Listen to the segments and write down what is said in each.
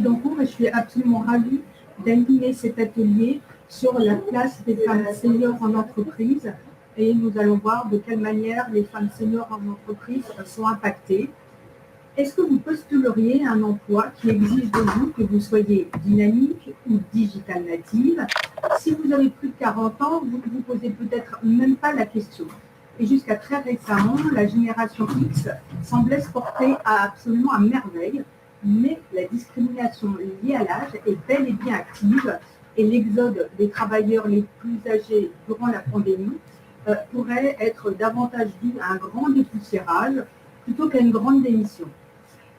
Dancourt et je suis absolument ravie d'animer cet atelier sur la place des femmes seniors en entreprise. Et nous allons voir de quelle manière les femmes seniors en entreprise sont impactées. Est-ce que vous postuleriez à un emploi qui exige de vous que vous soyez dynamique ou digital native? Si vous avez plus de 40 ans, vous ne vous posez peut-être même pas la question. Et jusqu'à très récemment, la génération X semblait se porter absolument à merveille, mais la discrimination liée à l'âge est bel et bien active et l'exode des travailleurs les plus âgés durant la pandémie pourrait être davantage dû à un grand dépoussiérage plutôt qu'à une grande démission.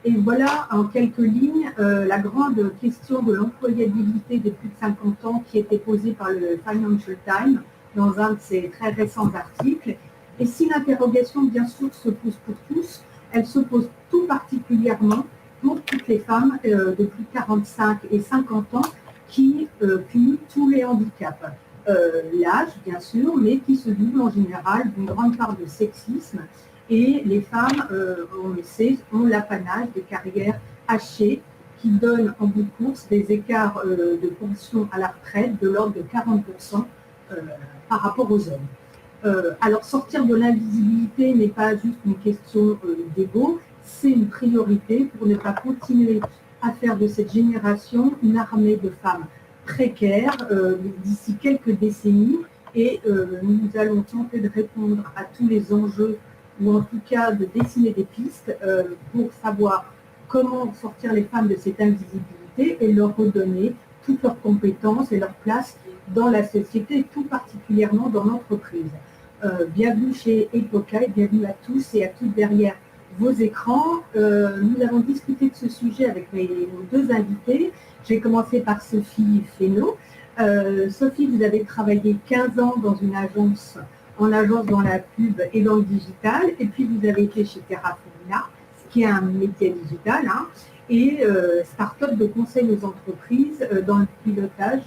Et voilà en quelques lignes la grande question de l'employabilité des plus de 50 ans qui était posée par le Financial Times dans un de ses très récents articles. Et si l'interrogation, bien sûr, se pose pour tous, elle se pose tout particulièrement pour toutes les femmes de plus de 45 et 50 ans qui cumulent tous les handicaps. L'âge, bien sûr, mais qui se double en général d'une grande part de sexisme. Et les femmes, on le sait, ont l'apanage des carrières hachées qui donnent en bout de course des écarts de pension à la retraite de l'ordre de 40% par rapport aux hommes. Alors sortir de l'invisibilité n'est pas juste une question d'ego, c'est une priorité pour ne pas continuer à faire de cette génération une armée de femmes précaires d'ici quelques décennies et nous allons tenter de répondre à tous les enjeux ou en tout cas de dessiner des pistes pour savoir comment sortir les femmes de cette invisibilité et leur redonner toutes leurs compétences et leur place dans la société, tout particulièrement dans l'entreprise. Bienvenue chez Epoca et bienvenue à tous et à toutes derrière vos écrans. Nous avons discuté de ce sujet avec nos deux invités. Je vais commencer par Sophie Fesneau. Sophie, vous avez travaillé 15 ans dans une agence dans la pub et dans le digital, et puis vous avez été chez Terrafina, qui est un média digital, et start-up de conseil aux entreprises dans le pilotage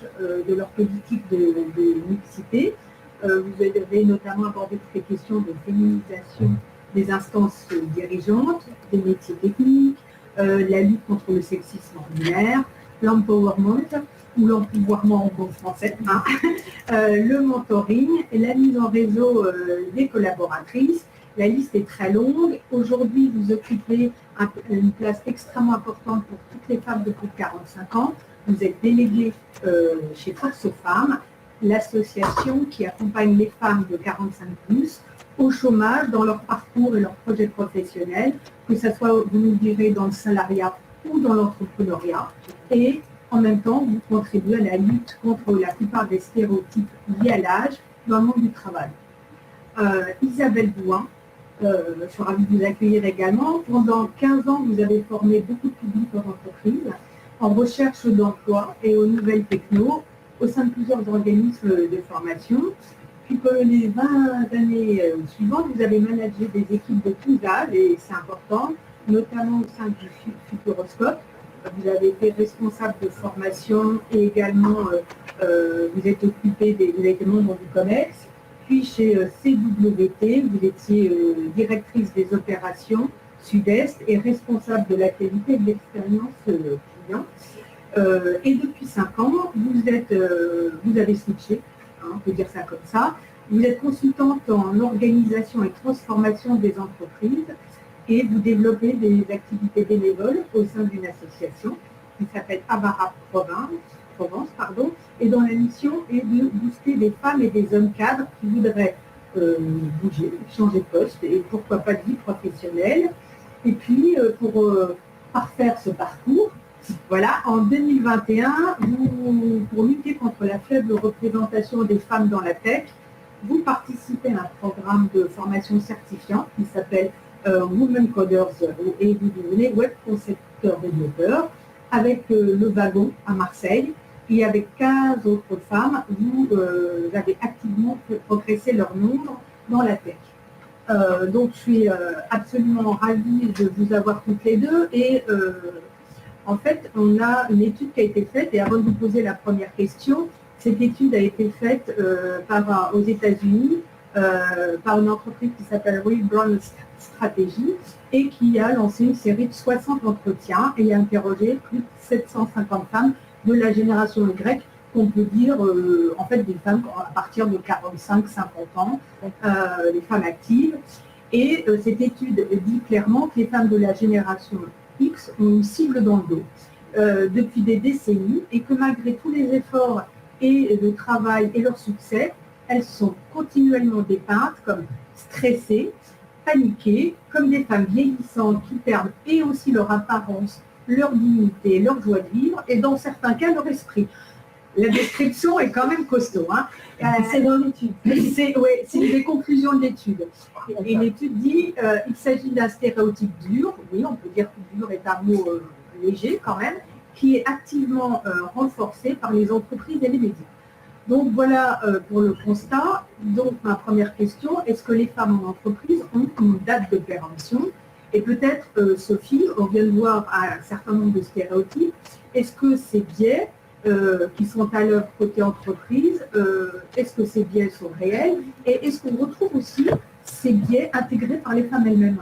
de leur politique de mixité. Vous avez notamment abordé toutes les questions de féminisation des instances dirigeantes, des métiers techniques, la lutte contre le sexisme ordinaire, l'empowerment, ou l'empouvoirment en bon français, le mentoring, la mise en réseau des collaboratrices. La liste est très longue. Aujourd'hui, vous occupez une place extrêmement importante pour toutes les femmes de plus de 45 ans. Vous êtes déléguée chez Force Femmes, l'association qui accompagne les femmes de 45+, au chômage, dans leur parcours et leurs projets professionnels, que ce soit, vous nous direz, dans le salariat ou dans l'entrepreneuriat. Et en même temps, vous contribuez à la lutte contre la plupart des stéréotypes liés à l'âge dans le monde du travail. Isabelle Bouin, je suis ravie de vous accueillir également. Pendant 15 ans, vous avez formé beaucoup de publics en entreprise, en recherche d'emploi et aux nouvelles technos, au sein de plusieurs organismes de formation. Puis pour les 20 années suivantes, vous avez managé des équipes de tous âges, et c'est important, notamment au sein du Futuroscope. Vous avez été responsable de formation et également vous êtes membre du COMEX. Puis chez CWT, vous étiez directrice des opérations Sud-Est et responsable de la qualité et de l'expérience client. Et depuis 5 ans, vous avez switché, on peut dire ça comme ça. Vous êtes consultante en organisation et transformation des entreprises. Et vous développez des activités bénévoles au sein d'une association qui s'appelle Abara Provence, et dont la mission est de booster des femmes et des hommes cadres qui voudraient bouger, changer de poste et pourquoi pas de vie professionnelle. Et puis, pour parfaire ce parcours, voilà, en 2021, pour lutter contre la faible représentation des femmes dans la tech, vous participez à un programme de formation certifiante qui s'appelle Women Coders et vous devenez web concepteur développeur avec le Wagon à Marseille et avec 15 autres femmes, vous avez activement fait progresser leur nombre dans la tech. Donc je suis absolument ravie de vous avoir toutes les deux et en fait on a une étude qui a été faite et avant de vous poser la première question, cette étude a été faite aux États-Unis par une entreprise qui s'appelle Rebrand Strategy et qui a lancé une série de 60 entretiens et a interrogé plus de 750 femmes de la génération Y, qu'on peut dire en fait des femmes à partir de 45-50 ans, les femmes actives. Et cette étude dit clairement que les femmes de la génération X ont une cible dans le dos depuis des décennies et que malgré tous les efforts et le travail et leur succès, elles sont continuellement dépeintes comme stressées, paniquées, comme des femmes vieillissantes qui perdent et aussi leur apparence, leur dignité, leur joie de vivre et dans certains cas leur esprit. La description est quand même costaud. Hein. C'est dans l'étude. C'est des conclusions de l'étude. Et l'étude dit il s'agit d'un stéréotype dur, oui, on peut dire que dur est un mot léger quand même, qui est activement renforcé par les entreprises et les médias. Donc voilà pour le constat. Donc ma première question, est-ce que les femmes en entreprise ont une date de péremption? Et peut-être, Sophie, on vient de voir un certain nombre de stéréotypes. Est-ce que ces biais qui sont à l'œuvre côté entreprise, est-ce que ces biais sont réels? Et est-ce qu'on retrouve aussi ces biais intégrés par les femmes elles-mêmes?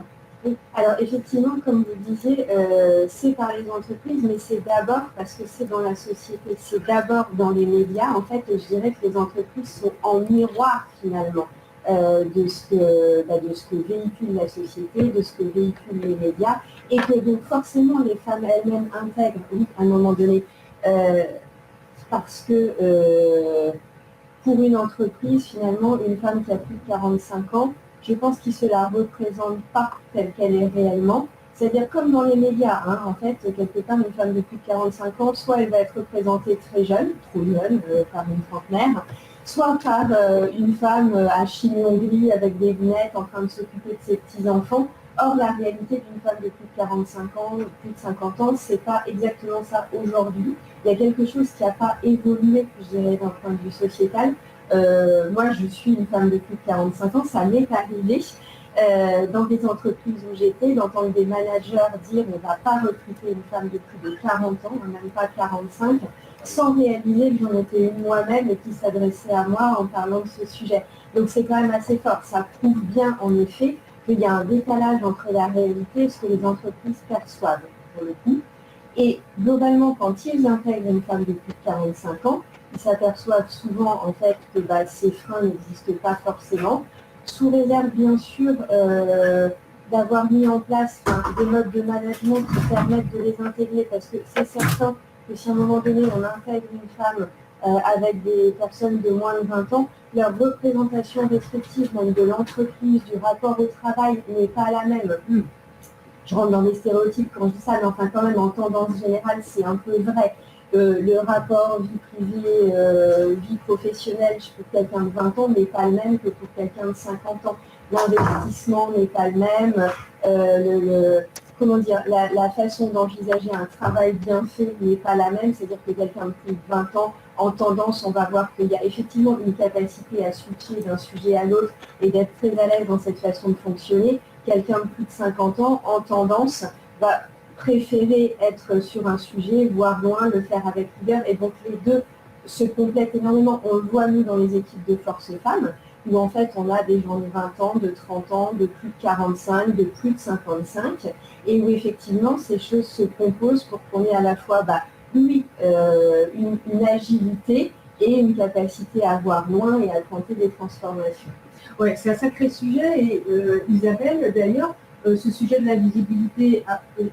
Oui. Alors effectivement, comme vous disiez, c'est par les entreprises, mais c'est d'abord parce que c'est dans la société, c'est d'abord dans les médias. En fait, je dirais que les entreprises sont en miroir finalement de ce que véhicule la société, de ce que véhiculent les médias, et que donc forcément les femmes elles-mêmes intègrent, oui, à un moment donné, parce que pour une entreprise, finalement, une femme qui a plus de 45 ans, je pense qu'il ne se la représente pas telle qu'elle est réellement. C'est-à-dire comme dans les médias, hein, en fait, quelque part, une femme de plus de 45 ans, soit elle va être représentée très jeune, trop jeune, par une trentenaire, soit par une femme à chignon-gris avec des lunettes en train de s'occuper de ses petits-enfants. Or, la réalité d'une femme de plus de 45 ans, plus de 50 ans, c'est pas exactement ça aujourd'hui. Il y a quelque chose qui n'a pas évolué, je dirais, d'un point de vue sociétal. Moi, je suis une femme de plus de 45 ans, ça m'est arrivé dans des entreprises où j'étais, d'entendre des managers dire on ne va pas recruter une femme de plus de 40 ans, même pas 45, sans réaliser que j'en étais une moi-même et qui s'adressait à moi en parlant de ce sujet. Donc c'est quand même assez fort. Ça prouve bien en effet qu'il y a un décalage entre la réalité et ce que les entreprises perçoivent, pour le coup. Et globalement, quand ils intègrent une femme de plus de 45 ans, ils s'aperçoivent souvent en fait que ces freins n'existent pas forcément, sous réserve bien sûr d'avoir mis en place des modes de management qui permettent de les intégrer, parce que c'est certain que si à un moment donné on intègre une femme avec des personnes de moins de 20 ans, leur représentation descriptive même de l'entreprise, du rapport au travail n'est pas la même. Je rentre dans des stéréotypes quand je dis ça, mais enfin quand même en tendance générale c'est un peu vrai. Le rapport vie privée, vie professionnelle pour quelqu'un de 20 ans n'est pas le même que pour quelqu'un de 50 ans. L'investissement n'est pas le même. Comment dire, la façon d'envisager un travail bien fait n'est pas la même. C'est-à-dire que quelqu'un de plus de 20 ans, en tendance, on va voir qu'il y a effectivement une capacité à switcher d'un sujet à l'autre et d'être très à l'aise dans cette façon de fonctionner. Quelqu'un de plus de 50 ans, en tendance, va préférer être sur un sujet, voir loin, le faire avec rigueur. Et donc les deux se complètent énormément. On le voit nous dans les équipes de force femmes, où en fait on a des gens de 20 ans, de 30 ans, de plus de 45, de plus de 55, et où effectivement ces choses se composent pour qu'on ait à la fois une agilité et une capacité à voir loin et à tenter des transformations. Ouais, c'est un sacré sujet et Isabelle, d'ailleurs, ce sujet de la visibilité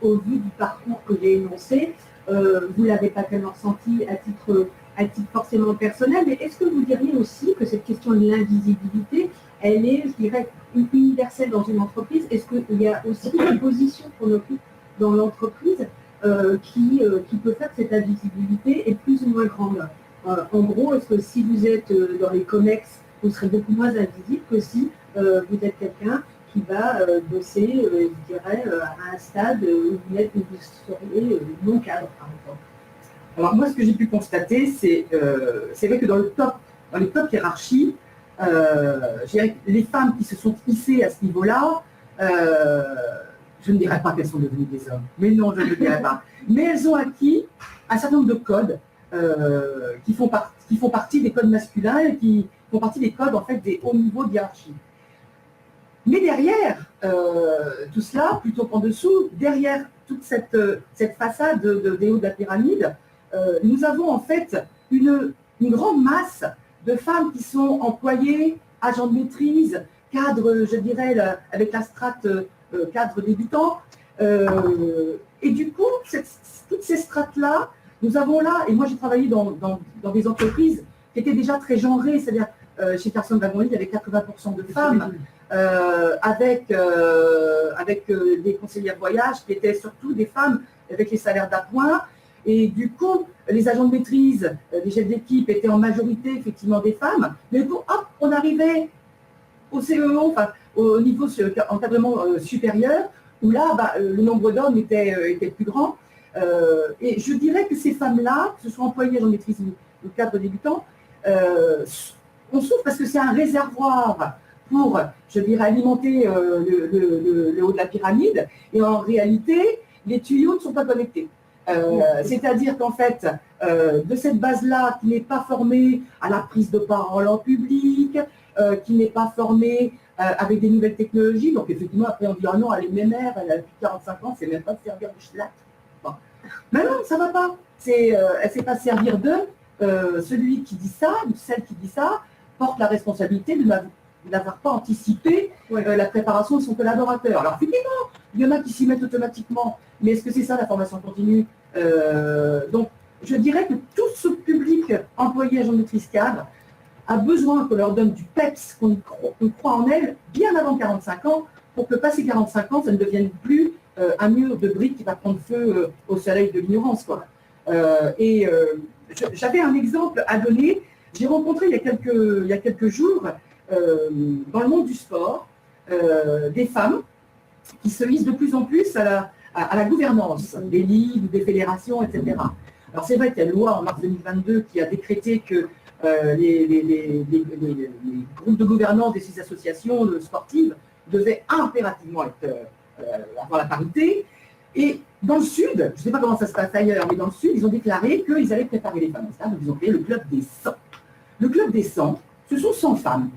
au vu du parcours que j'ai énoncé, vous ne l'avez pas tellement ressenti à titre forcément personnel, mais est-ce que vous diriez aussi que cette question de l'invisibilité, elle est, je dirais, universelle dans une entreprise? Est-ce qu'il y a aussi une position qu'on occupe dans l'entreprise qui peut faire que cette invisibilité est plus ou moins grande? En gros, est-ce que si vous êtes dans les COMEX, vous serez beaucoup moins invisible que si vous êtes quelqu'un qui va bosser, je dirais, à un stade où vous seriez non cadre, par exemple? Alors moi, ce que j'ai pu constater, c'est vrai que dans les top hiérarchies, je dirais que les femmes qui se sont hissées à ce niveau-là, je ne dirais pas qu'elles sont devenues des hommes, mais non, je ne le dirais pas. Mais elles ont acquis un certain nombre de codes qui font partie des codes masculins et qui font partie des codes en fait des hauts niveaux de hiérarchie. Mais derrière tout cela, plutôt qu'en dessous, derrière toute cette façade des hauts de la pyramide, nous avons en fait une grande masse de femmes qui sont employées, agents de maîtrise, cadres, je dirais, avec la strate cadre débutant. Et du coup, toutes ces strates-là, nous avons là, et moi j'ai travaillé dans des entreprises qui étaient déjà très genrées, c'est-à-dire chez Carson Wagon, il y avait 80% de femmes, avec des conseillères voyage qui étaient surtout des femmes avec les salaires d'appoint. Et du coup, les agents de maîtrise, les chefs d'équipe étaient en majorité effectivement des femmes. Mais du coup, hop, on arrivait au CEO, enfin, au niveau encadrement supérieur, où là, le nombre d'hommes était plus grand. Et je dirais que ces femmes-là, que ce soit employées, agents de maîtrise ou cadres débutants, on souffre parce que c'est un réservoir pour, je dirais, alimenter le haut de la pyramide. Et en réalité, les tuyaux ne sont pas connectés. C'est-à-dire qu'en fait, de cette base-là, qui n'est pas formée à la prise de parole en public, qui n'est pas formée avec des nouvelles technologies, donc effectivement, après on dit, ah non, elle est mémère, elle a plus de 45 ans, c'est même pas de servir de schlatt. Bon. Mais non, ça ne va pas. Elle ne sait pas servir d'eux. Celui qui dit ça, ou celle qui dit ça, porte la responsabilité de n'avoir pas anticipé la préparation de son collaborateur. Alors, effectivement, il y en a qui s'y mettent automatiquement, mais est-ce que c'est ça la formation continue? Donc, je dirais que tout ce public employé agent de maîtrise cadre a besoin qu'on leur donne du PEPS, qu'on croit en elle, bien avant 45 ans, pour que passé 45 ans, ça ne devienne plus un mur de briques qui va prendre feu au soleil de l'ignorance. J'avais un exemple à donner. J'ai rencontré il y a quelques jours, dans le monde du sport, des femmes qui se hissent de plus en plus à la gouvernance des ligues, des fédérations, etc. Alors c'est vrai qu'il y a une loi en mars 2022 qui a décrété que les groupes de gouvernance de ces associations sportives devaient impérativement avoir la parité. Et dans le Sud, je ne sais pas comment ça se passe ailleurs, mais dans le Sud, ils ont déclaré qu'ils allaient préparer les femmes. Donc ils ont créé le Club des 100. Le Club des 100, ce sont 100 femmes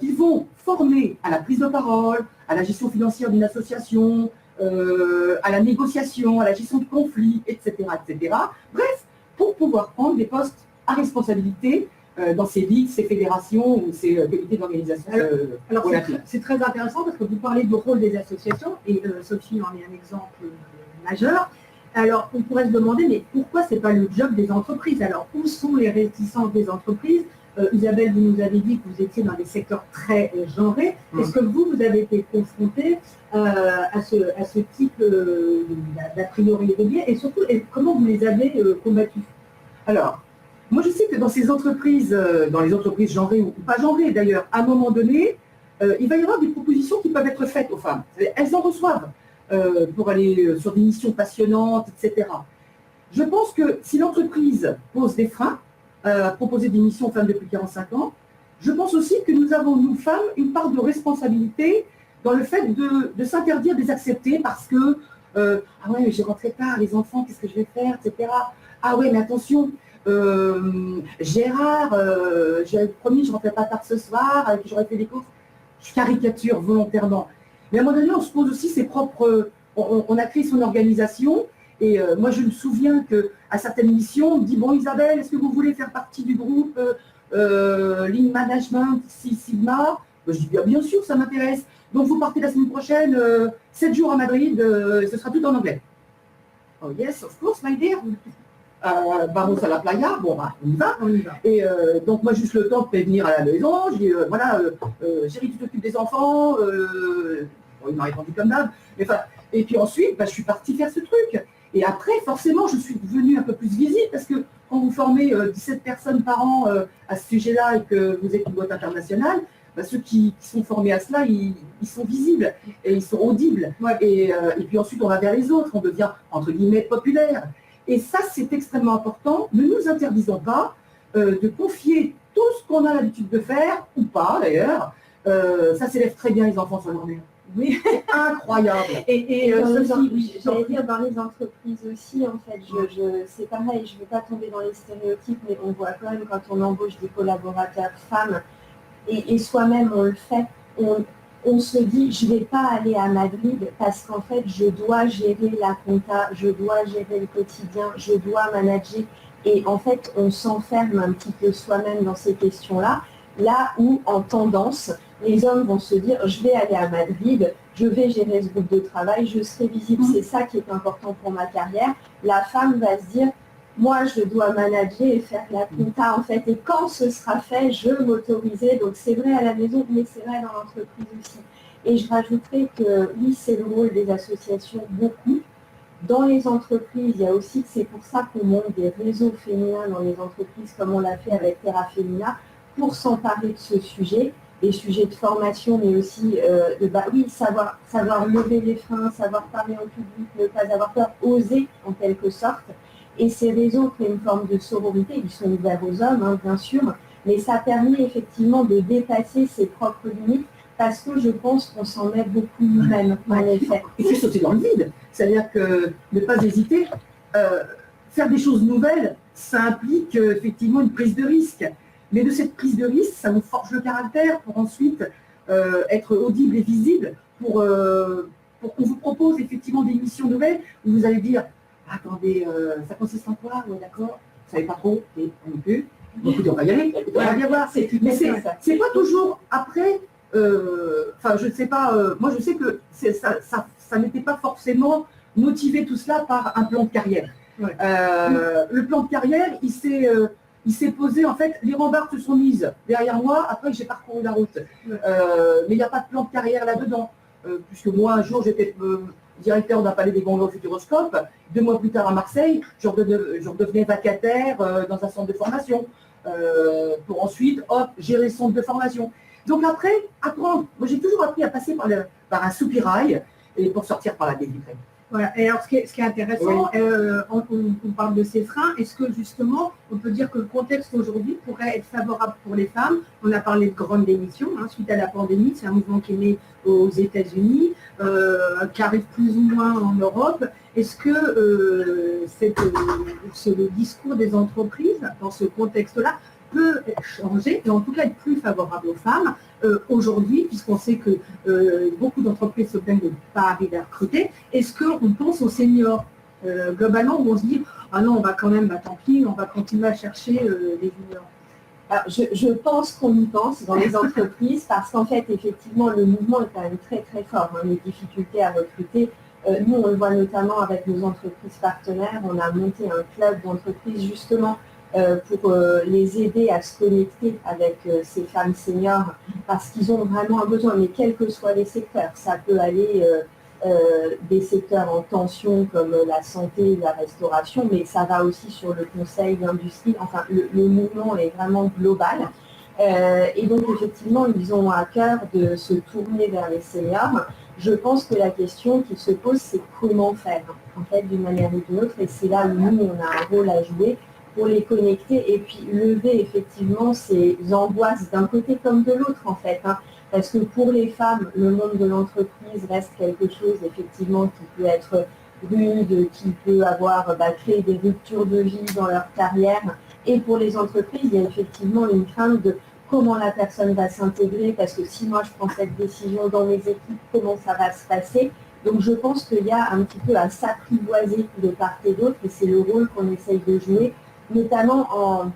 qu'ils vont former à la prise de parole, à la gestion financière d'une association, à la négociation, à la gestion de conflits, etc., etc. Bref, pour pouvoir prendre des postes à responsabilité dans ces ligues, ces fédérations ou ces comités d'organisation. Alors c'est très intéressant parce que vous parlez du rôle des associations et Sophie en est un exemple majeur. Alors on pourrait se demander, mais pourquoi ce n'est pas le job des entreprises? Alors où sont les réticences des entreprises? Isabelle, vous nous avez dit que vous étiez dans des secteurs très genrés. Est-ce que vous avez été confronté à ce type d'a priori irrégulier et surtout, comment vous les avez combattus? Alors, moi je sais que dans ces entreprises, dans les entreprises genrées ou pas genrées d'ailleurs, à un moment donné, il va y avoir des propositions qui peuvent être faites aux femmes. Elles en reçoivent pour aller sur des missions passionnantes, etc. Je pense que si l'entreprise pose des freins, proposer des missions aux femmes de plus de 45 ans. Je pense aussi que nous avons, nous femmes, une part de responsabilité dans le fait de s'interdire de les accepter parce que ah ouais, mais j'ai rentré tard, les enfants, qu'est-ce que je vais faire, etc. Ah ouais, mais attention, Gérard, j'avais promis, je ne rentrais pas tard ce soir, que j'aurais fait des courses. Je caricature volontairement. Mais à un moment donné, on se pose aussi ses propres... On a créé son organisation. Et moi, je me souviens qu'à certaines missions, on me dit, bon, Isabelle, est-ce que vous voulez faire partie du groupe Lean Management, Six Sigma? Je dis, bien sûr, ça m'intéresse. Donc, vous partez la semaine prochaine, 7 jours à Madrid, ce sera tout en anglais. Oh yes, of course, my dear. Vamos à la playa, bon, on y va. Et donc, moi, juste le temps de prévenir à la maison, je dis, voilà, chérie, tu t'occupes des enfants. Bon, il m'a répondu comme d'hab. Et puis ensuite, je suis partie faire ce truc. Et après, forcément, je suis devenue un peu plus visible parce que quand vous formez 17 personnes par an à ce sujet-là et que vous êtes une boîte internationale, ceux qui sont formés à cela, ils sont visibles et ils sont audibles. Et puis ensuite, on va vers les autres, on devient, entre guillemets, populaire. Et ça, c'est extrêmement important. Ne nous interdisons pas de confier tout ce qu'on a l'habitude de faire, ou pas d'ailleurs. Ça s'élève très bien les enfants sur leur mur. Oui. C'est incroyable. Et Sophie, j'allais dire dans les entreprises aussi, en fait, c'est pareil, je ne veux pas tomber dans les stéréotypes, mais on voit quand même quand on embauche des collaborateurs femmes, et soi-même on le fait, on se dit, je ne vais pas aller à Madrid parce qu'en fait, je dois gérer la compta, je dois gérer le quotidien, je dois manager. Et en fait, on s'enferme un petit peu soi-même dans ces questions-là, là où, en tendance, les hommes vont se dire, je vais aller à Madrid, je vais gérer ce groupe de travail, je serai visible, c'est ça qui est important pour ma carrière. La femme va se dire, moi, je dois manager et faire la compta, en fait. Et quand ce sera fait, je m'autoriserai. Donc, c'est vrai à la maison, mais c'est vrai dans l'entreprise aussi. Et je rajouterais que, oui, c'est le rôle des associations, beaucoup. Dans les entreprises, il y a aussi, c'est pour ça qu'on monte des réseaux féminins dans les entreprises, comme on l'a fait avec Terra Femina, pour s'emparer de ce sujet, des sujets de formation, mais aussi savoir lever les freins, savoir parler en public, ne pas avoir peur, oser en quelque sorte. Et ces réseaux créent une forme de sororité, ils sont ouverts aux hommes, hein, bien sûr, mais ça permet effectivement de dépasser ses propres limites parce que je pense qu'on s'en met beaucoup nous-mêmes, en effet. Et c'est sauter dans le vide. C'est-à-dire que ne pas hésiter, faire des choses nouvelles, ça implique effectivement une prise de risque. Mais de cette prise de risque, ça nous forge le caractère pour ensuite être audible et visible, pour qu'on vous propose effectivement des missions nouvelles où vous allez dire attendez, ça consiste en quoi? Ouais, d'accord, vous savez pas trop, et non plus. Donc, écoutez, on va y aller, on va bien voir. Mais c'est pas toujours après, enfin, je ne sais pas, moi je sais que ça n'était pas forcément motivé tout cela par un plan de carrière. Ouais. Le plan de carrière, il s'est posé, en fait, les rambardes se sont mises derrière moi, après j'ai parcouru la route. Mais il n'y a pas de plan de carrière là-dedans, puisque moi, un jour, j'étais directeur d'un palais des Gonds au Futuroscope. 2 mois plus tard à Marseille, je redevenais vacataire dans un centre de formation, pour ensuite, hop, gérer le centre de formation. Donc après, apprendre. Moi, j'ai toujours appris à passer par un soupirail et pour sortir par la délivrée. Voilà. Et alors, ce qui est intéressant, oui. On parle de ces freins. Est-ce que justement, on peut dire que le contexte aujourd'hui pourrait être favorable pour les femmes? On a parlé de grande démission suite à la pandémie. C'est un mouvement qui est né aux États-Unis, qui arrive plus ou moins en Europe. Est-ce que le discours des entreprises dans ce contexte-là peut changer et en tout cas être plus favorable aux femmes aujourd'hui, puisqu'on sait que beaucoup d'entreprises se plaignent de ne pas arriver à recruter. Est-ce qu'on pense aux seniors globalement, où on se dit ah non, on va quand même, tant pis, on va continuer à chercher les juniors? Alors, je pense qu'on y pense dans les entreprises parce qu'en fait, effectivement, le mouvement est quand même très très fort. Les difficultés à recruter, nous on le voit notamment avec nos entreprises partenaires. On a monté un club d'entreprises justement pour les aider à se connecter avec ces femmes seniors parce qu'ils ont vraiment un besoin, mais quels que soient les secteurs. Ça peut aller des secteurs en tension comme la santé, la restauration, mais ça va aussi sur le conseil, l'industrie. Enfin, le mouvement est vraiment global. Et donc, effectivement, ils ont à cœur de se tourner vers les seniors. Je pense que la question qui se pose, c'est comment faire, en fait, d'une manière ou d'une autre. Et c'est là où nous, on a un rôle à jouer pour les connecter et puis lever effectivement ces angoisses d'un côté comme de l'autre en fait. Parce que pour les femmes, le monde de l'entreprise reste quelque chose effectivement qui peut être rude, qui peut avoir créé des ruptures de vie dans leur carrière. Et pour les entreprises, il y a effectivement une crainte de comment la personne va s'intégrer, parce que si moi je prends cette décision dans mes équipes, comment ça va se passer. Donc je pense qu'il y a un petit peu à s'apprivoiser de part et d'autre et c'est le rôle qu'on essaye de jouer, notamment en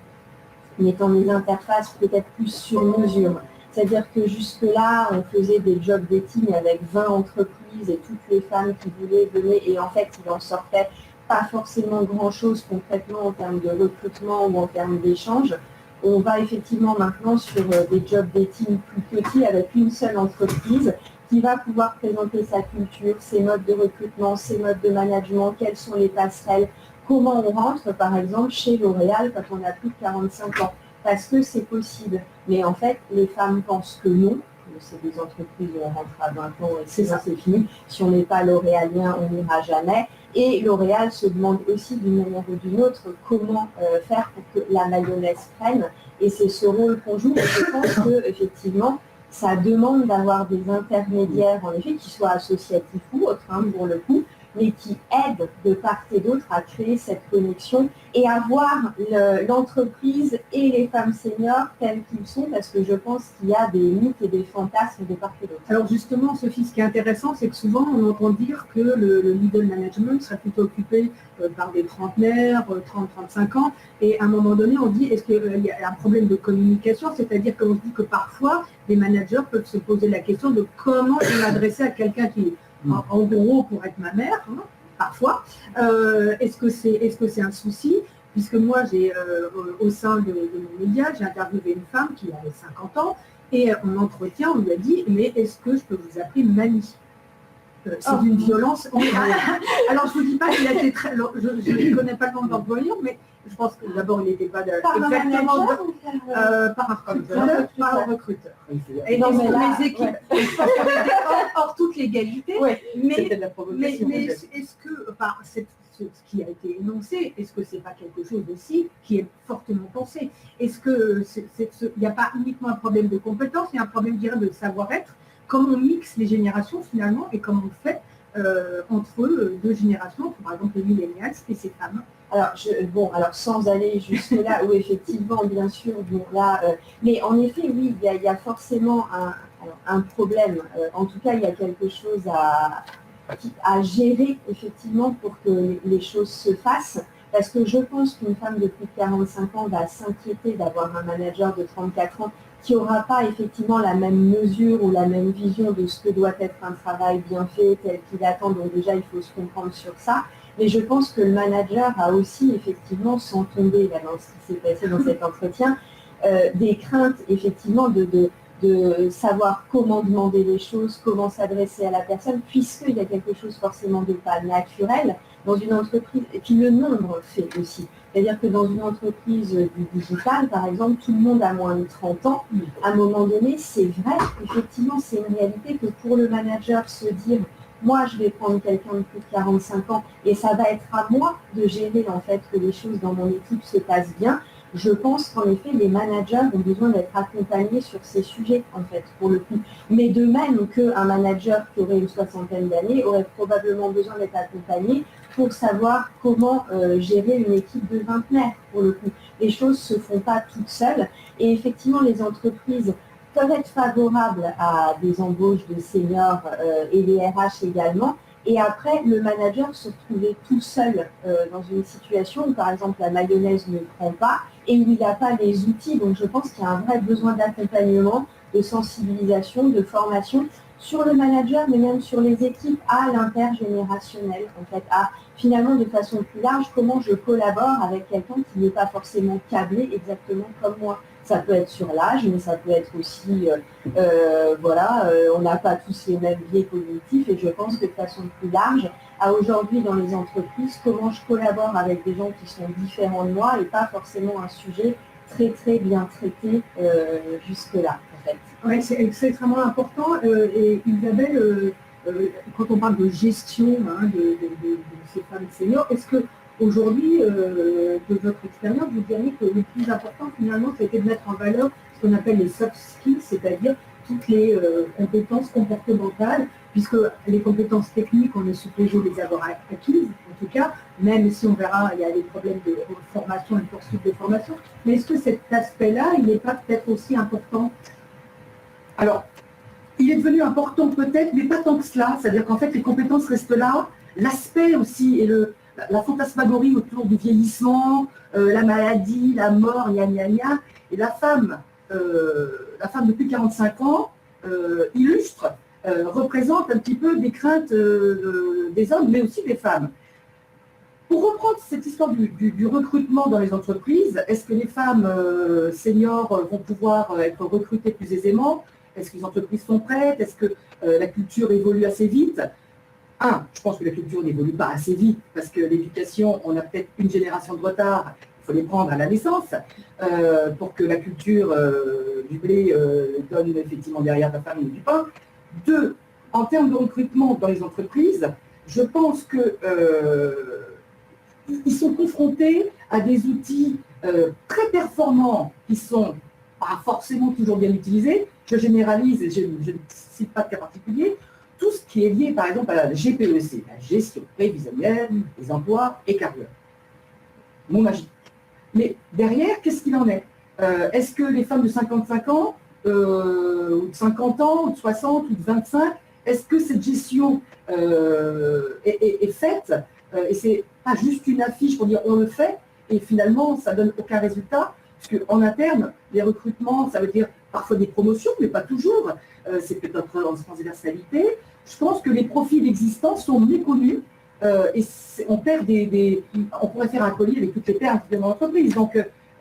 mettant des interfaces peut-être plus sur mesure. C'est-à-dire que jusque-là, on faisait des job dating avec 20 entreprises et toutes les femmes qui voulaient venir et en fait, il en sortait pas forcément grand-chose concrètement en termes de recrutement ou en termes d'échange. On va effectivement maintenant sur des job dating plus petits avec une seule entreprise qui va pouvoir présenter sa culture, ses modes de recrutement, ses modes de management, quelles sont les passerelles, comment on rentre par exemple chez L'Oréal quand on a plus de 45 ans. Parce que c'est possible. Mais en fait, les femmes pensent que non. C'est des entreprises où on rentre à 20 ans et c'est fini. Si on n'est pas l'Oréalien, on n'ira jamais. Et L'Oréal se demande aussi d'une manière ou d'une autre comment faire pour que la mayonnaise prenne. Et c'est ce rôle qu'on joue. Et je pense qu'effectivement, ça demande d'avoir des intermédiaires, en effet, qui soient associatifs ou autres, hein, pour le coup, mais qui aident de part et d'autre à créer cette connexion et à voir l'entreprise et les femmes seniors telles qu'ils sont, parce que je pense qu'il y a des mythes et des fantasmes de part et d'autre. Alors justement, Sophie, ce qui est intéressant, c'est que souvent on entend dire que le middle management serait plutôt occupé par des trentenaires, 30-35 ans, et à un moment donné, on dit, est-ce qu'il y a un problème de communication, c'est-à-dire qu'on se dit que parfois, les managers peuvent se poser la question de comment je m'adresser à quelqu'un qui, en gros, pour être ma mère, hein, parfois. Est-ce que c'est un souci? Puisque moi, au sein de mon média, j'ai interviewé une femme qui avait 50 ans, et en entretien, on lui a dit, mais est-ce que je peux vous appeler mamie? C'est d'une violence. Alors, je ne vous dis pas qu'il a été très. Je ne connais pas le nom de l'employeur, mais je pense que d'abord, il n'était pas exactement par un recruteur. Et dans mes équipes, hors toute légalité, mais est-ce que, ce qui a été énoncé, est-ce que ce n'est pas quelque chose aussi qui est fortement pensé? Est-ce qu'il n'y a pas uniquement un problème de compétence, il y a un problème, je dirais, de savoir-être? Comment on mixe les générations finalement et comment on fait entre deux générations, par exemple les millennials et ces femmes? Alors sans aller jusque-là, où effectivement, bien sûr, bon, là, mais en effet, oui, il y a forcément un problème. En tout cas, il y a quelque chose à gérer, effectivement, pour que les choses se fassent. Parce que je pense qu'une femme de plus de 45 ans va s'inquiéter d'avoir un manager de 34 ans qui n'aura pas effectivement la même mesure ou la même vision de ce que doit être un travail bien fait, tel qu'il attend. Donc déjà, il faut se comprendre sur ça. Mais je pense que le manager a aussi effectivement, sans tomber là, dans ce qui s'est passé dans cet entretien, des craintes effectivement de savoir comment demander les choses, comment s'adresser à la personne, puisqu'il y a quelque chose forcément de pas naturel dans une entreprise, et puis le nombre fait aussi. C'est-à-dire que dans une entreprise du digital, par exemple, tout le monde a moins de 30 ans. À un moment donné, c'est vrai, effectivement, c'est une réalité que pour le manager se dire « moi, je vais prendre quelqu'un de plus de 45 ans et ça va être à moi de gérer en fait que les choses dans mon équipe se passent bien », je pense qu'en effet, les managers ont besoin d'être accompagnés sur ces sujets, en fait, pour le coup. Mais de même qu'un manager qui aurait une soixantaine d'années aurait probablement besoin d'être accompagné pour savoir comment gérer une équipe de vingtenaires, pour le coup. Les choses ne se font pas toutes seules. Et effectivement, les entreprises peuvent être favorables à des embauches de seniors et les RH également. Et après, le manager se retrouvait tout seul dans une situation où, par exemple, la mayonnaise ne prend pas et où il n'a pas les outils. Donc, je pense qu'il y a un vrai besoin d'accompagnement, de sensibilisation, de formation sur le manager, mais même sur les équipes, à l'intergénérationnel, en fait, à finalement, de façon plus large, comment je collabore avec quelqu'un qui n'est pas forcément câblé exactement comme moi. Ça peut être sur l'âge, mais ça peut être aussi, on n'a pas tous les mêmes biais cognitifs, et je pense que de façon plus large, à aujourd'hui dans les entreprises, comment je collabore avec des gens qui sont différents de moi et pas forcément un sujet très très bien traité jusque-là, en fait. Oui, c'est extrêmement important. Et Isabelle, quand on parle de gestion de ces femmes seniors, est-ce que aujourd'hui, de votre expérience, vous diriez que le plus important finalement, c'était de mettre en valeur ce qu'on appelle les soft skills, c'est-à-dire toutes les compétences comportementales, puisque les compétences techniques, on est supposé les avoir acquises, en tout cas, même si on verra, il y a des problèmes de formation et de poursuite de formation. Mais est-ce que cet aspect-là, il n'est pas peut-être aussi important? Alors, il est devenu important peut-être, mais pas tant que cela. C'est-à-dire qu'en fait, les compétences restent là. L'aspect aussi et la fantasmagorie autour du vieillissement, la maladie, la mort, gna gna gna. Et la femme de plus de 45 ans illustre, représente un petit peu des craintes des hommes, mais aussi des femmes. Pour reprendre cette histoire du recrutement dans les entreprises, est-ce que les femmes seniors vont pouvoir être recrutées plus aisément? Est-ce que les entreprises sont prêtes? Est-ce que la culture évolue assez vite? Je pense que la culture n'évolue pas assez vite parce que l'éducation, on a peut-être une génération de retard, il faut les prendre à la naissance pour que la culture du blé donne effectivement derrière la famille du pain. 2, en termes de recrutement dans les entreprises, je pense que ils sont confrontés à des outils très performants qui sont pas forcément toujours bien utilisé. Je généralise et je ne cite pas de cas particulier. Tout ce qui est lié, par exemple, à la GPEC, la gestion prévisionnelle des emplois et carrières. Mon magie. Mais derrière, qu'est-ce qu'il en est? Est-ce que les femmes de 55 ans, ou de 50 ans, ou de 60, ou de 25, est-ce que cette gestion est faite et c'est pas juste une affiche pour dire on le fait et finalement ça donne aucun résultat? Parce qu'en interne, les recrutements, ça veut dire parfois des promotions, mais pas toujours. C'est peut-être en transversalité. Je pense que les profils existants sont méconnus et on perd on pourrait faire un colis avec toutes les pertes de l'entreprise. Donc,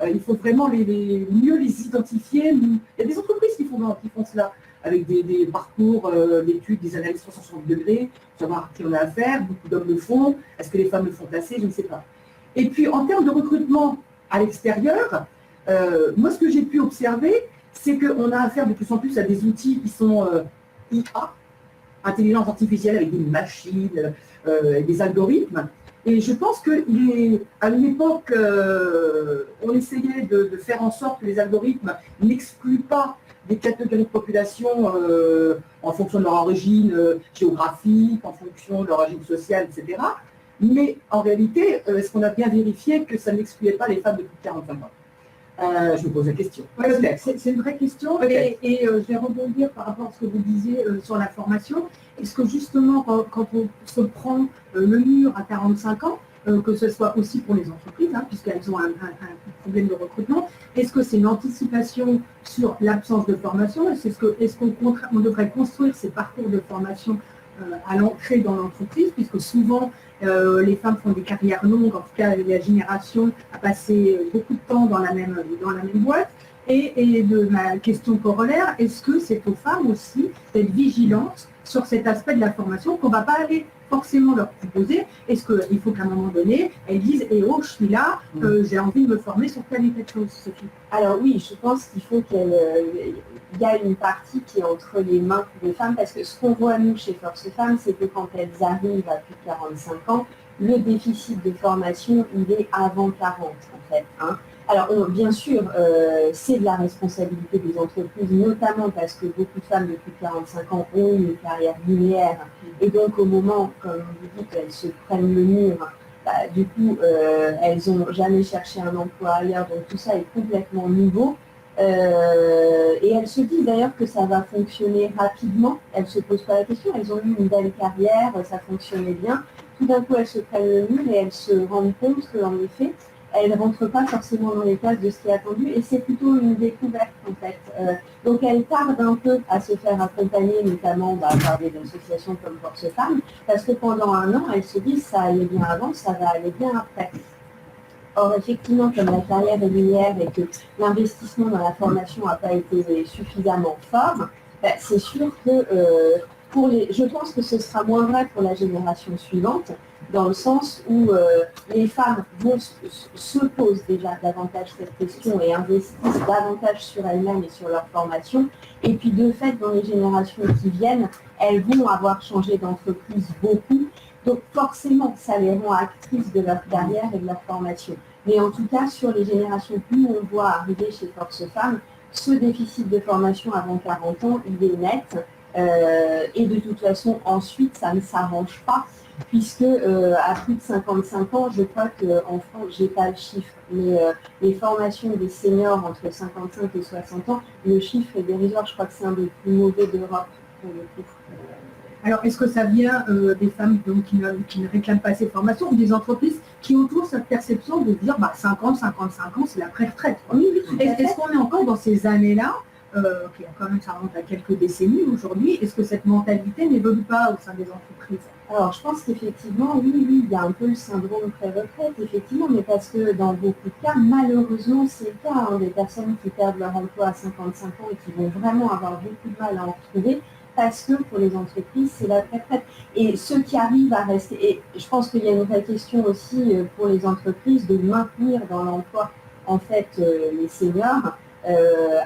il faut vraiment mieux les identifier. Il y a des entreprises qui font cela, avec des parcours d'études, des analyses 360 degrés, savoir à qui on a affaire. Beaucoup d'hommes le font. Est-ce que les femmes le font assez? Je ne sais pas. Et puis, en termes de recrutement à l'extérieur, moi, ce que j'ai pu observer, c'est qu'on a affaire de plus en plus à des outils qui sont IA, intelligence artificielle, avec des machines, des algorithmes. Et je pense qu'à une époque, on essayait de faire en sorte que les algorithmes n'excluent pas des catégories de population en fonction de leur origine géographique, en fonction de leur origine sociale, etc. Mais en réalité, est-ce qu'on a bien vérifié que ça n'excluait pas les femmes de plus de 45 ans? Je me pose la question. Ouais, c'est une vraie question et je vais rebondir par rapport à ce que vous disiez sur la formation. Est-ce que justement, quand on se prend le mur à 45 ans, que ce soit aussi pour les entreprises, hein, puisqu'elles ont un problème de recrutement, est-ce que c'est une anticipation sur l'absence de formation? Est-ce qu'on devrait construire ces parcours de formation à l'entrée dans l'entreprise, puisque souvent les femmes font des carrières longues, en tout cas la génération a passé beaucoup de temps dans la même boîte. Et de ma question corollaire, est-ce que c'est aux femmes aussi d'être vigilantes sur cet aspect de la formation qu'on ne va pas aller forcément leur proposer? Est-ce qu'il faut qu'à un moment donné, elles disent « Eh oh, je suis là, j'ai envie de me former sur telle et telle chose », Sophie? Alors oui, je pense qu'il faut qu'il y a une partie qui est entre les mains des femmes, parce que ce qu'on voit nous chez Force Femmes, c'est que quand elles arrivent à plus de 45 ans, le déficit de formation, il est avant 40 en fait. Hein. Alors bien sûr, c'est de la responsabilité des entreprises, notamment parce que beaucoup de femmes de plus de 45 ans ont une carrière linéaire, et donc au moment, comme vous dites, elles se prennent le mur, du coup, elles n'ont jamais cherché un emploi ailleurs, donc tout ça est complètement nouveau. Et elles se disent d'ailleurs que ça va fonctionner rapidement, elles ne se posent pas la question, elles ont eu une belle carrière, ça fonctionnait bien. Tout d'un coup, elles se prennent le mur et elles se rendent compte qu'en effet, elles ne rentrent pas forcément dans les cases de ce qui est attendu, et c'est plutôt une découverte en fait. Donc elles tardent un peu à se faire accompagner, notamment par des associations comme Force Femmes, parce que pendant un an, elles se disent ça allait bien avant, ça va aller bien après. Or, effectivement, comme la carrière est linéaire et que l'investissement dans la formation n'a pas été suffisamment fort, c'est sûr que je pense que ce sera moins vrai pour la génération suivante, dans le sens où les femmes se posent déjà davantage cette question et investissent davantage sur elles-mêmes et sur leur formation. Et puis de fait, dans les générations qui viennent, elles vont avoir changé d'entreprise beaucoup. Donc forcément, ça les rend actrices de leur carrière et de leur formation. Mais en tout cas, sur les générations que nous, on voit arriver chez Force Femmes, ce déficit de formation avant 40 ans, il est net. Et de toute façon, ensuite, ça ne s'arrange pas, puisque à plus de 55 ans, je crois qu'en France, je n'ai pas le chiffre, mais les formations des seniors entre 55 et 60 ans, le chiffre est dérisoire. Je crois que c'est un des plus mauvais d'Europe pour le coup. Alors, est-ce que ça vient des femmes donc, qui ne réclament pas ces formations, ou des entreprises qui ont toujours cette perception de dire 50, 55 ans, c'est la pré-retraite? Oui, est-ce qu'on est encore dans ces années-là, qui quand même, ça remonte à quelques décennies aujourd'hui, est-ce que cette mentalité n'évolue pas au sein des entreprises? Alors, je pense qu'effectivement, oui, il y a un peu le syndrome pré-retraite, effectivement, mais parce que dans beaucoup de cas, malheureusement, c'est le cas, hein, des personnes qui perdent leur emploi à 55 ans et qui vont vraiment avoir beaucoup de mal à en retrouver, parce que pour les entreprises, c'est la retraite. Et ceux qui arrivent à rester, et je pense qu'il y a une vraie question aussi pour les entreprises de maintenir dans l'emploi, en fait, les seniors,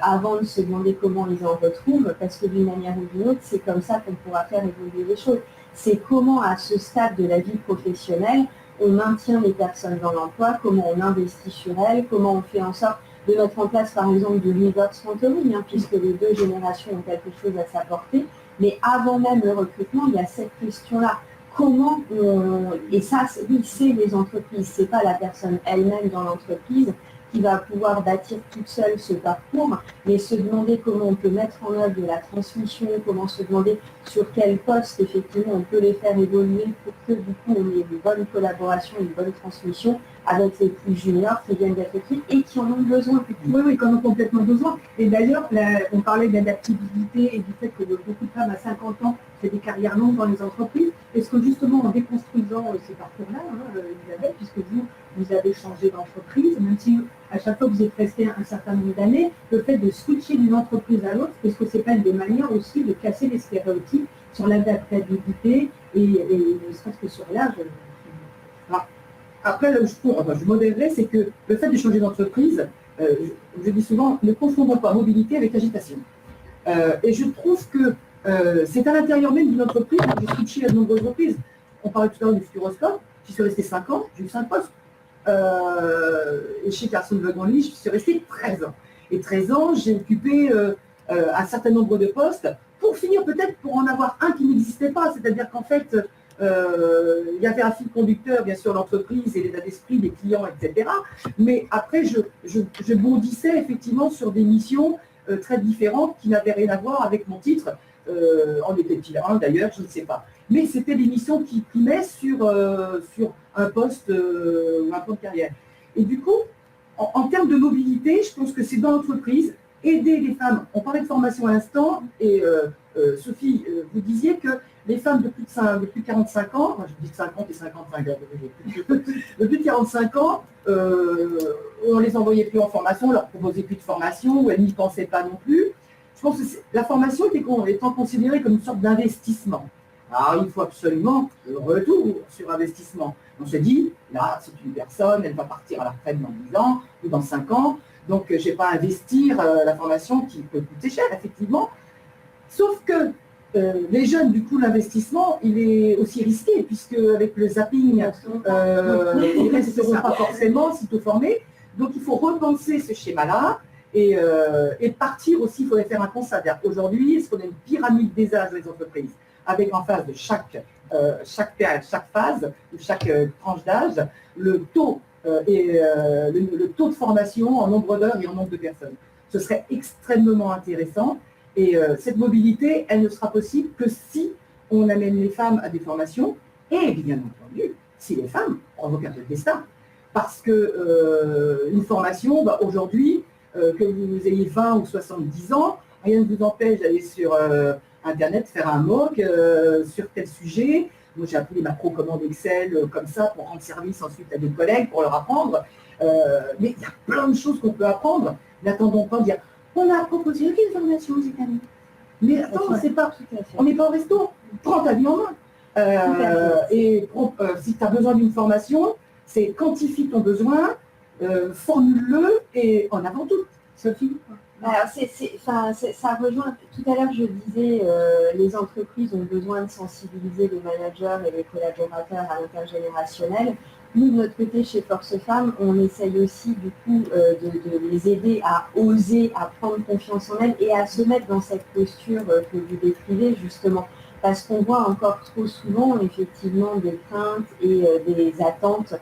avant de se demander comment ils en retrouvent, parce que d'une manière ou d'une autre, c'est comme ça qu'on pourra faire évoluer les choses. C'est comment, à ce stade de la vie professionnelle, on maintient les personnes dans l'emploi, comment on investit sur elles, comment on fait en sorte de mettre en place, par exemple, du reverse mentoring, puisque les deux générations ont quelque chose à s'apporter. Mais avant même le recrutement, il y a cette question-là. Comment et ça, oui, c'est les entreprises, c'est pas la personne elle-même dans l'entreprise qui va pouvoir bâtir toute seule ce parcours, mais se demander comment on peut mettre en œuvre de la transmission, comment se demander sur quel poste, effectivement, on peut les faire évoluer pour que, du coup, on ait une bonne collaboration, une bonne transmission avec les plus juniors qui viennent d'être équipes et qui en ont besoin. Oui, oui, qui en ont complètement besoin. Et d'ailleurs, on parlait d'adaptabilité et du fait que beaucoup de femmes à 50 ans font des carrières longues dans les entreprises. Est-ce que justement, en déconstruisant ces parcours-là, Isabelle, puisque vous avez changé d'entreprise, même si à chaque fois vous êtes resté un certain nombre d'années, le fait de switcher d'une entreprise à l'autre, est-ce que ce n'est pas une des manières aussi de casser les stéréotypes sur l'adaptabilité et ne serait-ce que sur l'âge? Après, là où je modérerais, c'est que le fait de changer d'entreprise, je dis souvent, ne confondons pas mobilité avec agitation. Et je trouve que c'est à l'intérieur même d'une entreprise, j'ai switché à de nombreuses reprises. On parlait tout à l'heure du Futuroscope, j'y suis resté 5 ans, j'ai eu 5 postes. Et chez Carson Wagonly, je suis restée 13 ans. Et 13 ans, j'ai occupé un certain nombre de postes pour finir peut-être pour en avoir un qui n'existait pas. C'est-à-dire qu'en fait, il y avait un fil conducteur, bien sûr, l'entreprise et l'état d'esprit des clients, etc. Mais après, je bondissais effectivement sur des missions très différentes qui n'avaient rien à voir avec mon titre. En était-il un d'ailleurs, je ne sais pas. Mais c'était des missions qui primaient sur un poste ou un plan de carrière. Et du coup, en termes de mobilité, je pense que c'est dans l'entreprise, aider les femmes. On parlait de formation à l'instant, et Sophie, vous disiez que les femmes de plus de 45 ans, enfin, je dis 50 et 55, de plus de 45 ans, on ne les envoyait plus en formation, on ne leur proposait plus de formation, ou elles n'y pensaient pas non plus. Je pense que la formation étant considérée comme une sorte d'investissement. Alors, il faut absolument le retour sur investissement. On se dit, là, c'est une personne, elle va partir à la retraite dans 10 ans ou dans 5 ans, donc je ne vais pas investir la formation qui peut coûter cher, effectivement. Sauf que les jeunes, du coup, l'investissement, il est aussi risqué, puisque avec le zapping, ils ne resteront pas forcément sitôt formés. Donc, il faut repenser ce schéma-là et partir aussi, il faudrait faire un constat. Aujourd'hui, est-ce qu'on a une pyramide des âges des entreprises, avec en face de chaque phase, ou chaque tranche d'âge, le taux le taux de formation en nombre d'heures et en nombre de personnes. Ce serait extrêmement intéressant. Et cette mobilité, elle ne sera possible que si on amène les femmes à des formations et, bien entendu, si les femmes provoquent un peu de destin. Parce que une formation, aujourd'hui, que vous ayez 20 ou 70 ans, rien ne vous empêche d'aller sur Internet, faire un MOOC sur tel sujet. Moi, j'ai appris les macro-commandes Excel comme ça pour rendre service ensuite à des collègues, pour leur apprendre. Mais il y a plein de choses qu'on peut apprendre. N'attendons pas de dire on a proposé une formation aux États-Unis. Mais attends, on n'est pas au resto. Prends ta vie en main. Si tu as besoin d'une formation, c'est quantifie ton besoin, formule-le et en avant tout. Sophie? Alors, ça rejoint, tout à l'heure je disais, les entreprises ont besoin de sensibiliser les managers et les collaborateurs à l'intergénérationnel. Nous, de notre côté, chez Force Femmes, on essaye aussi du coup de les aider à oser, à prendre confiance en elles et à se mettre dans cette posture que vous décrivez justement. Parce qu'on voit encore trop souvent effectivement des craintes et des attentes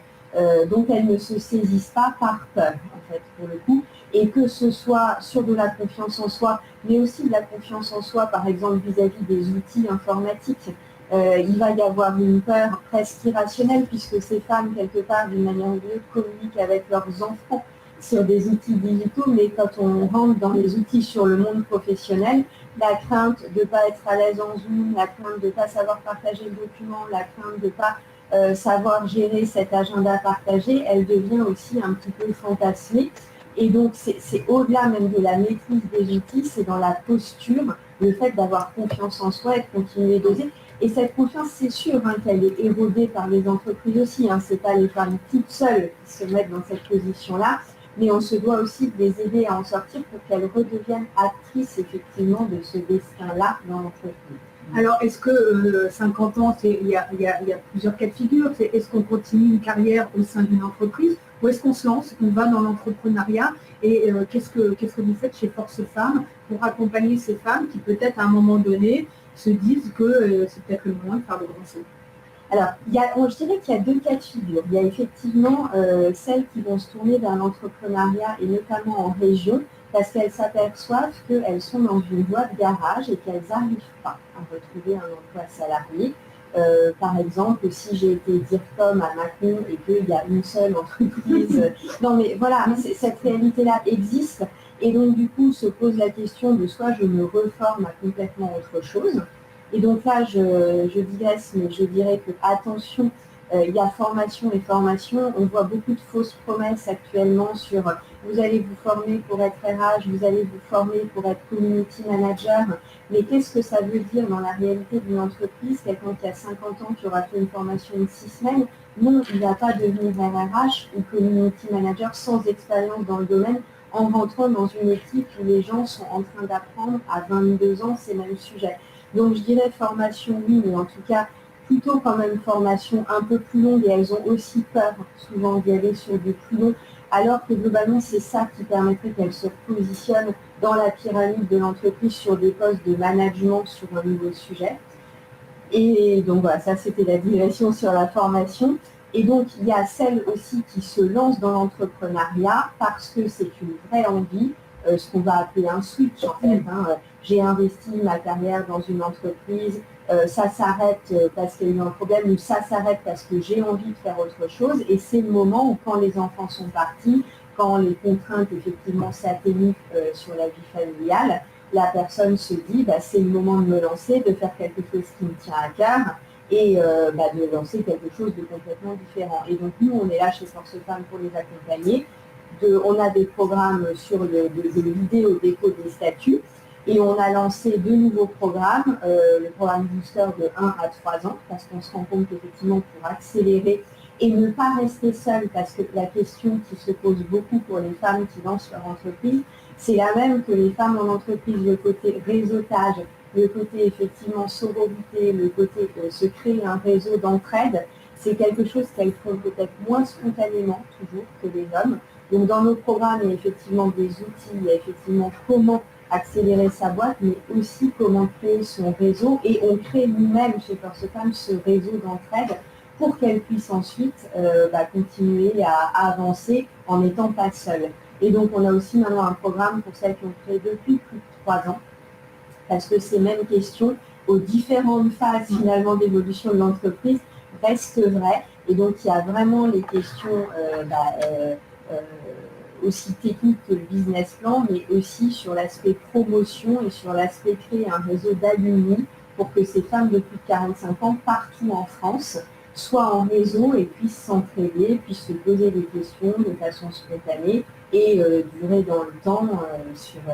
dont elles ne se saisissent pas par peur, en fait, pour le coup. Et que ce soit sur de la confiance en soi, mais aussi de la confiance en soi, par exemple, vis-à-vis des outils informatiques. Il va y avoir une peur presque irrationnelle, puisque ces femmes, quelque part, d'une manière ou d'une autre, communiquent avec leurs enfants sur des outils digitaux, mais quand on rentre dans les outils sur le monde professionnel, la crainte de ne pas être à l'aise en Zoom, la crainte de ne pas savoir partager le document, la crainte de ne pas savoir gérer cet agenda partagé, elle devient aussi un petit peu fantasmée. Et donc, c'est au-delà même de la maîtrise des outils, c'est dans la posture, le fait d'avoir confiance en soi et de continuer d'oser. Et cette confiance, c'est sûr qu'elle est érodée par les entreprises aussi. Ce n'est pas les femmes toutes seules qui se mettent dans cette position-là, mais on se doit aussi de les aider à en sortir pour qu'elles redeviennent actrices, effectivement, de ce destin-là dans l'entreprise. Alors, est-ce que 50 ans, il y a plusieurs cas de figure. Est-ce qu'on continue une carrière au sein d'une entreprise où est-ce qu'on se lance, on va dans l'entrepreneuriat et qu'est-ce que vous faites chez Force Femmes pour accompagner ces femmes qui peut-être à un moment donné se disent que c'est peut-être le moment de faire le grand saut. Alors, je dirais qu'il y a deux cas de figure. Il y a effectivement celles qui vont se tourner vers l'entrepreneuriat et notamment en région parce qu'elles s'aperçoivent qu'elles sont dans une voie de garage et qu'elles n'arrivent pas à retrouver un emploi salarié. Par exemple, si j'ai été DIRCOM à Mâcon et qu'il y a une seule entreprise, non mais voilà, cette réalité-là existe et donc du coup se pose la question de soit je me reforme à complètement autre chose. Et donc là, je digresse, mais je dirais que attention, il y a formation et formation. On voit beaucoup de fausses promesses actuellement sur vous allez vous former pour être RH, vous allez vous former pour être community manager. Mais qu'est-ce que ça veut dire dans la réalité d'une entreprise? Quelqu'un qui a 50 ans, qui aura fait une formation de 6 semaines, non, il ne va pas devenir RH ou community manager sans expérience dans le domaine en rentrant dans une équipe où les gens sont en train d'apprendre à 22 ans ces mêmes sujets. Donc je dirais formation, oui, mais en tout cas, plutôt quand même formation un peu plus longue et elles ont aussi peur souvent d'y aller sur des plus longs, alors que globalement, c'est ça qui permettrait qu'elles se positionnent dans la pyramide de l'entreprise sur des postes de management sur un nouveau sujet. Et donc voilà, ça c'était la digression sur la formation. Et donc il y a celles aussi qui se lancent dans l'entrepreneuriat parce que c'est une vraie envie, ce qu'on va appeler un switch en fait. J'ai investi ma carrière dans une entreprise, ça s'arrête parce qu'il y a eu un problème ou ça s'arrête parce que j'ai envie de faire autre chose. Et c'est le moment où quand les enfants sont partis, quand les contraintes effectivement s'atténuent sur la vie familiale, la personne se dit c'est le moment de me lancer, de faire quelque chose qui me tient à cœur et de lancer quelque chose de complètement différent. Et donc nous, on est là chez Force Femmes pour les accompagner. On a des programmes sur de vidéo déco des statuts et on a lancé 2 nouveaux programmes, le programme Booster de 1 à 3 ans, parce qu'on se rend compte qu'effectivement pour accélérer et ne pas rester seul, parce que la question qui se pose beaucoup pour les femmes qui lancent leur entreprise, c'est la même que les femmes en entreprise, le côté réseautage, le côté effectivement sororité, le côté se créer un réseau d'entraide, c'est quelque chose qu'elles font peut-être moins spontanément toujours que les hommes. Donc dans nos programmes, il y a effectivement des outils, il y a effectivement comment accélérer sa boîte, mais aussi comment créer son réseau. Et on crée nous-mêmes chez Force Femmes ce réseau d'entraide pour qu'elles puissent ensuite continuer à avancer en n'étant pas seules. Et donc on a aussi maintenant un programme pour celles qui ont créé depuis plus de 3 ans, parce que ces mêmes questions aux différentes phases finalement d'évolution de l'entreprise restent vraies. Et donc il y a vraiment les questions aussi technique que le business plan, mais aussi sur l'aspect promotion et sur l'aspect créer un réseau d'alumni pour que ces femmes de plus de 45 ans partout en France soient en réseau et puissent s'entraider, puissent se poser des questions de façon spontanée et durer dans le temps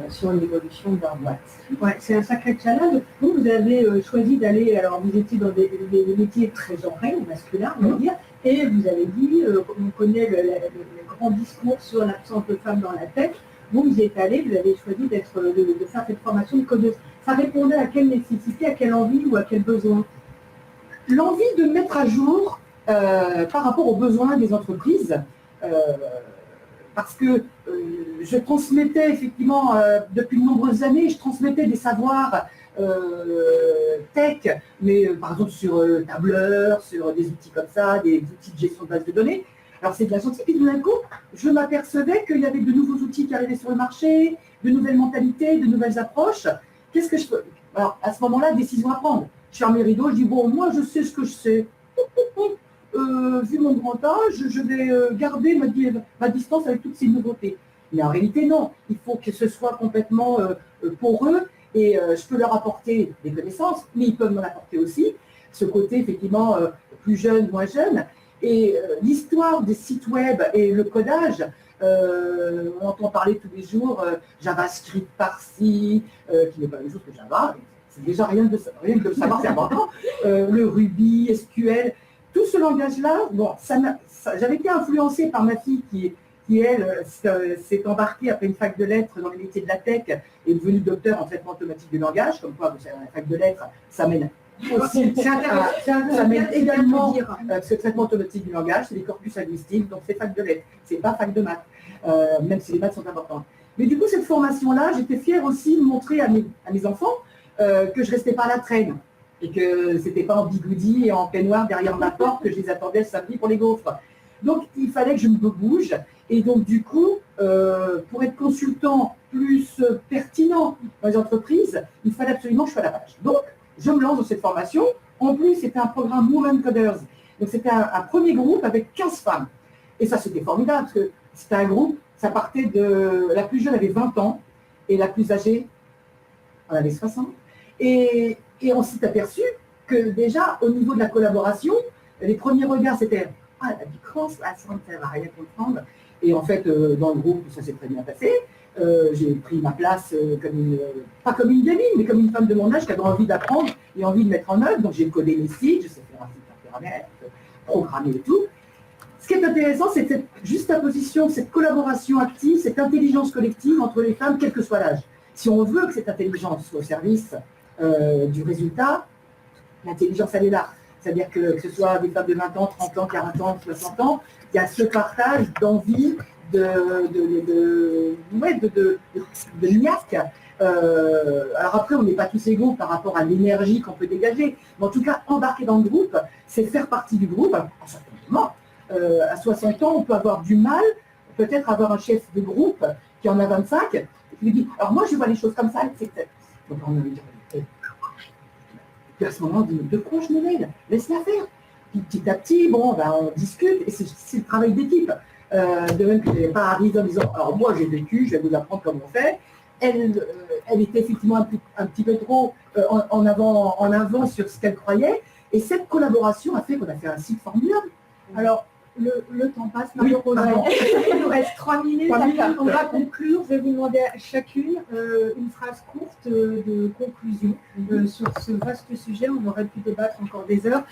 sur l'évolution de leur boîte. Ouais, c'est un sacré challenge. Vous avez choisi d'aller, alors vous étiez dans des métiers très genrés, ou masculins, on va dire, et vous avez dit, on connaît le grand discours sur l'absence de femmes dans la tech, vous y êtes allé, vous avez choisi de faire cette formation de codeuse. Ça répondait à quelle nécessité, à quelle envie ou à quel besoin? L'envie de mettre à jour par rapport aux besoins des entreprises, parce que je transmettais effectivement, depuis de nombreuses années, je transmettais des savoirs tech, mais par exemple sur tableur, sur des outils comme ça, des outils de gestion de base de données. Alors c'est de la gentille, puis tout d'un coup, je m'apercevais qu'il y avait de nouveaux outils qui arrivaient sur le marché, de nouvelles mentalités, de nouvelles approches. Qu'est-ce que je peux... Alors à ce moment-là, décision à prendre. Je ferme les rideaux, je dis bon, moi je sais ce que je sais. Vu mon grand âge, je vais garder ma distance avec toutes ces nouveautés. Mais en réalité, non. Il faut que ce soit complètement pour eux et je peux leur apporter des connaissances, mais ils peuvent m'en apporter aussi ce côté effectivement plus jeune, moins jeune. Et l'histoire des sites web et le codage, on entend parler tous les jours JavaScript par-ci, qui n'est pas la même chose que Java. C'est déjà rien de le savoir, c'est important. Le Ruby, SQL, tout ce langage-là, bon, j'avais été influencée par ma fille qui elle, s'est embarquée après une fac de lettres dans les métiers de la tech et est devenue docteur en traitement automatique du langage, comme quoi la fac de lettres, ça mène aussi. C'est intéressant. Ça m'aide également, dire. ce traitement automatique du langage, c'est des corpus linguistiques, donc c'est fac de lettres, c'est pas fac de maths, même si les maths sont importantes. Mais du coup, cette formation-là, j'étais fière aussi de montrer à mes enfants que je restais pas à la traîne et que c'était pas en bigoudi et en peignoir derrière ma porte que je les attendais le samedi pour les gaufres. Donc, il fallait que je me bouge. Et donc, du coup, pour être consultant plus pertinent dans les entreprises, il fallait absolument que je sois à la page. Donc, je me lance dans cette formation. En plus, c'était un programme Women Coders. Donc, c'était un premier groupe avec 15 femmes. Et ça, c'était formidable parce que c'était un groupe, ça partait de... La plus jeune avait 20 ans et la plus âgée, elle avait 60. Et on s'est aperçu que déjà, au niveau de la collaboration, les premiers regards, c'était « Ah, la différence, la santé, elle ne va rien comprendre ». Et en fait, dans le groupe, ça s'est très bien passé. J'ai pris ma place pas comme une gamine, mais comme une femme de mon âge qui avait envie d'apprendre et envie de mettre en œuvre. Donc, j'ai codé les sites, je sais faire un site internet, programmer et tout. Ce qui est intéressant, c'est cette juxtaposition, cette collaboration active, cette intelligence collective entre les femmes, quel que soit l'âge. Si on veut que cette intelligence soit au service du résultat, l'intelligence, elle est là. C'est-à-dire que ce soit des femmes de 20 ans, 30 ans, 40 ans, 60 ans, il y a ce partage d'envie, de niaque. Alors après, on n'est pas tous égaux par rapport à l'énergie qu'on peut dégager. Mais en tout cas, embarquer dans le groupe, c'est faire partie du groupe. À 60 ans, on peut avoir du mal, peut-être avoir un chef de groupe qui en a 25, et qui lui dit « Alors moi, je vois les choses comme ça, etc. » Donc on lui dit puis à ce moment, on dit « De quoi je me mêle? Laisse-la faire. » Puis petit à petit, bon, ben, on discute, et c'est le travail d'équipe. De même que je n'avais pas arrivé en disant « Alors moi, j'ai vécu, je vais vous apprendre comment on fait. » Elle était effectivement un petit peu trop en avant sur ce qu'elle croyait. Et cette collaboration a fait qu'on a fait un site formidable. Alors, le temps passe, malheureusement. Il nous reste 3 minutes. On va conclure. Je vais vous demander à chacune une phrase courte de conclusion sur ce vaste sujet. On aurait pu débattre encore des heures.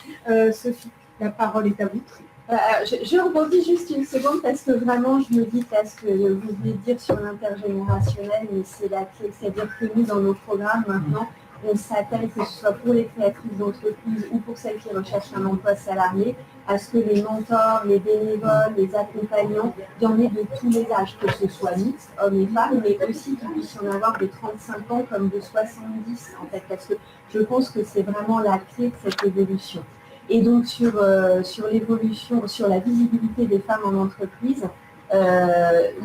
Sophie, la parole est à vous. Je rebondis juste une seconde parce que vraiment, je me dis qu'à ce que vous venez de dire sur l'intergénérationnel, mais c'est la clé. C'est-à-dire que nous, dans nos programmes, maintenant, on s'attelle, que ce soit pour les créatrices d'entreprise ou pour celles qui recherchent un emploi salarié, à ce que les mentors, les bénévoles, les accompagnants, il y en ait de tous les âges, que ce soit mixte, hommes et femmes, mais aussi qu'il puisse y en avoir de 35 ans comme de 70, en fait, parce que je pense que c'est vraiment la clé de cette évolution. Et donc, sur l'évolution, sur la visibilité des femmes en entreprise,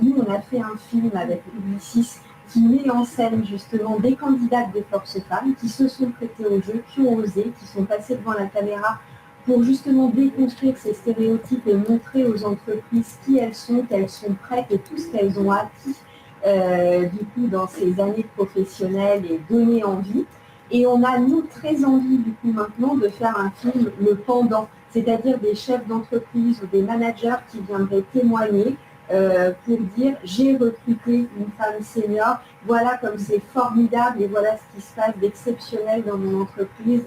nous, on a fait un film avec Publicis qui met en scène justement des candidates de force femmes qui se sont prêtées au jeu, qui ont osé, qui sont passées devant la caméra pour justement déconstruire ces stéréotypes et montrer aux entreprises qui elles sont, qu'elles sont prêtes et tout ce qu'elles ont acquis du coup dans ces années professionnelles et donner envie. Et on a, nous, très envie du coup maintenant de faire un film, le pendant, c'est-à-dire des chefs d'entreprise ou des managers qui viendraient témoigner pour dire j'ai recruté une femme senior, voilà comme c'est formidable et voilà ce qui se passe d'exceptionnel dans mon entreprise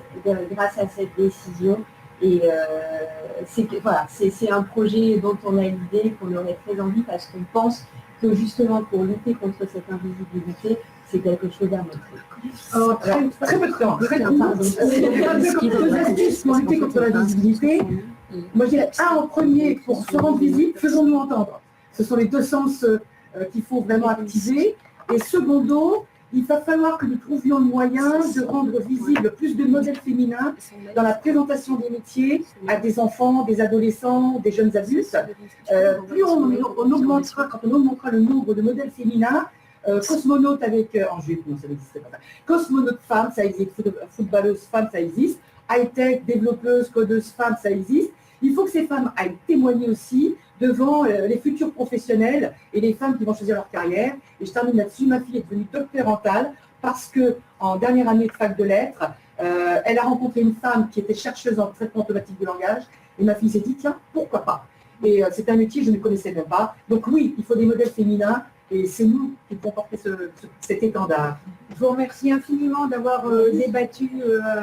grâce à cette décision. Et c'est un projet dont on a l'idée, qu'on aurait très envie parce qu'on pense que justement pour lutter contre cette invisibilité, c'est quelque chose à montrer. Très peu de temps, très court. Deux astuces pour lutter contre la visibilité. Moi, je dirais en premier, pour se rendre visible, faisons-nous entendre. Ce sont les deux sens qu'il faut vraiment activer. Et secondo, il va falloir que nous trouvions le moyen de rendre visible plus de modèles féminins dans la présentation des métiers à des enfants, des adolescents, des jeunes adultes. Plus on augmentera, quand on augmentera le nombre de modèles féminins, cosmonaute avec, en juillet, non, ça n'existe pas. Cosmonaute femme, ça existe. Footballeuse femme, ça existe. High-tech, développeuse, codeuse femme, ça existe. Il faut que ces femmes aillent témoigner aussi devant les futurs professionnels et les femmes qui vont choisir leur carrière. Et je termine là-dessus. Ma fille est devenue doctorantale parce qu'en dernière année de fac de lettres, elle a rencontré une femme qui était chercheuse en traitement automatique du langage. Et ma fille s'est dit, tiens, pourquoi pas? Et c'est un métier que je ne connaissais même pas. Donc oui, il faut des modèles féminins. Et c'est nous qui devons porter cet étendard. Je vous remercie infiniment d'avoir débattu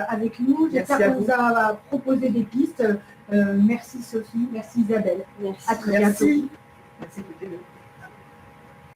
avec nous. J'espère qu'on vous a proposé des pistes. Merci Sophie, merci Isabelle. Merci. À très bientôt. Merci.